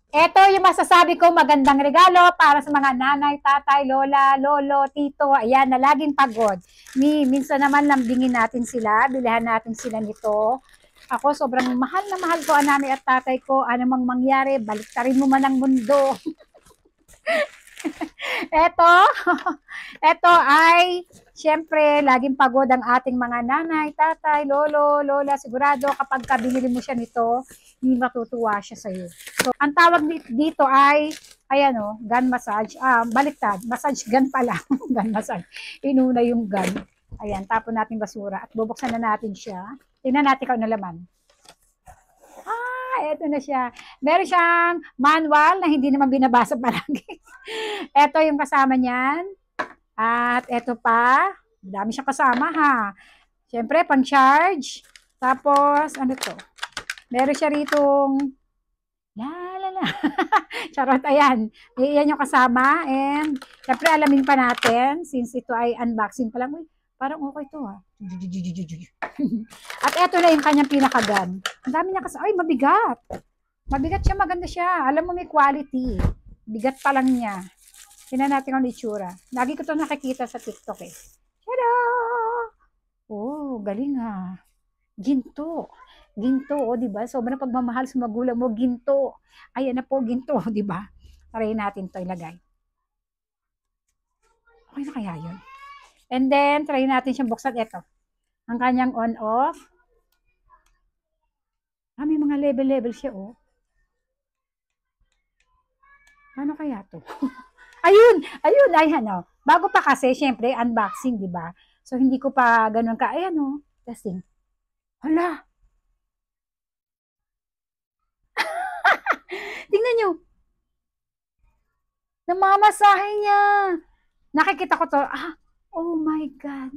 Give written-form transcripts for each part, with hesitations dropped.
Ito yung masasabi ko magandang regalo para sa mga nanay, tatay, lola, lolo, tito, ayan, na laging pagod. Minsan naman lambingin natin sila, bilihan natin sila nito. Ako, sobrang mahal na mahal ko ang nanay at tatay ko. Ano mang mangyari, baliktarin mo man ang mundo. Eto, eto ay, syempre, laging pagod ang ating mga nanay, tatay, lolo, lola. Sigurado kapag kabinili mo siya nito, hindi matutuwa siya sa'yo. So, ang tawag dito ay, ayan o, gun massage. Baliktad, massage gun pala. Gun massage. Inuna yung gun. Ayan, tapon natin basura at bubuksan na natin siya. Tingnan natin kung ano laman. Eto na siya. Meron siyang manual na hindi naman binabasa palagi. Eto yung kasama niyan. At eto pa, dami siyang kasama ha. Siyempre, pang-charge. Tapos, ano to? Meron siya ritong la la la. Charot, ayan. Iyan yung kasama. And, siyempre, alamin pa natin, since ito ay unboxing pa lang. Uy, parang okay to ha. At eto na yung kanyang pinakagan. Ang dami niya kasi, ay, mabigat. Mabigat siya, maganda siya. Alam mo, may quality. Bigat pa lang niya. Tingnan natin ang itsura. Lagi ko to nakikita sa TikTok eh. Tada! Oh, galing ha. Ginto. Ginto, oh, di ba? Sobrang pagmamahal sa magulang mo, ginto. Ayan na po, ginto, di ba? Try natin to ilagay. Okay na kaya yun? And then, try natin siyang buksan. Ito. Ang kanyang on-off. May mga level-level siya, oh. Ano kaya to? Ayun, ayun, ayan, oh. Bago pa kasi, syempre, unboxing, di ba? So, hindi ko pa ganun ka, ayan, oh, testing. Hala, tingnan nyo, namamasahe niya. Nakikita ko to, oh my God,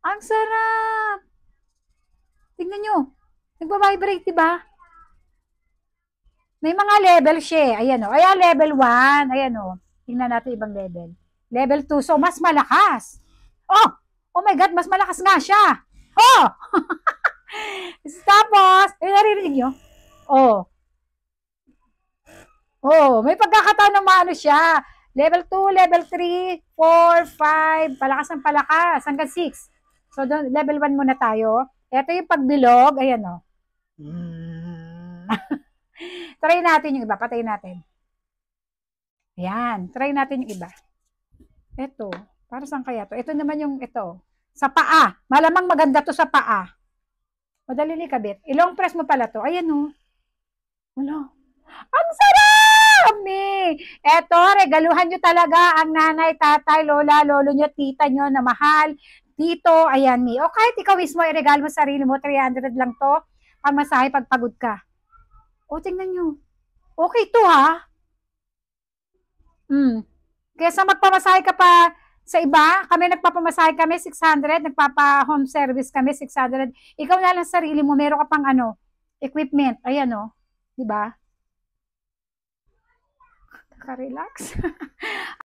ang sarap. Tingnan nyo, nagbabibrate, di ba? May mga level siya, ayan, oh. Ayan, level 1, ayan, oh. Tingnan natin ibang level. Level 2, so mas malakas. Oh, oh my God, mas malakas nga siya. Oh, tapos, naririnig nyo? Oh, oh, may pagkakataon na maano siya. Level 2, level 3, 4, 5, palakas ng palakas, hanggang 6. So, level 1 muna tayo. Ito yung pagbilog, ayan o. Try natin yung iba, patayin natin. Ayan, try natin yung iba. Ito, para saan kaya to? Ito naman yung ito. Sa paa. Malamang maganda to sa paa. Madali ni kabit. Ilong press mo pala to. Ayan o. Wala. Ang sarap! Eto, regaluhan nyo talaga ang nanay, tatay, lola, lolo nyo, tita nyo na mahal. Tito, ayan mi. O kahit ikaw mismo, i-regalo mo sa sarili mo, 300 lang to. Pamasahe pag pagod ka. O, tingnan nyo. Okay to ha. Kesa magpamasahe ka pa sa iba, kami nagpapamasahe kami 600, nagpapa-home service kami 600. Ikaw na lang sarili mo, meron ka pang ano, equipment. Ayan o. Diba? Ka-relax.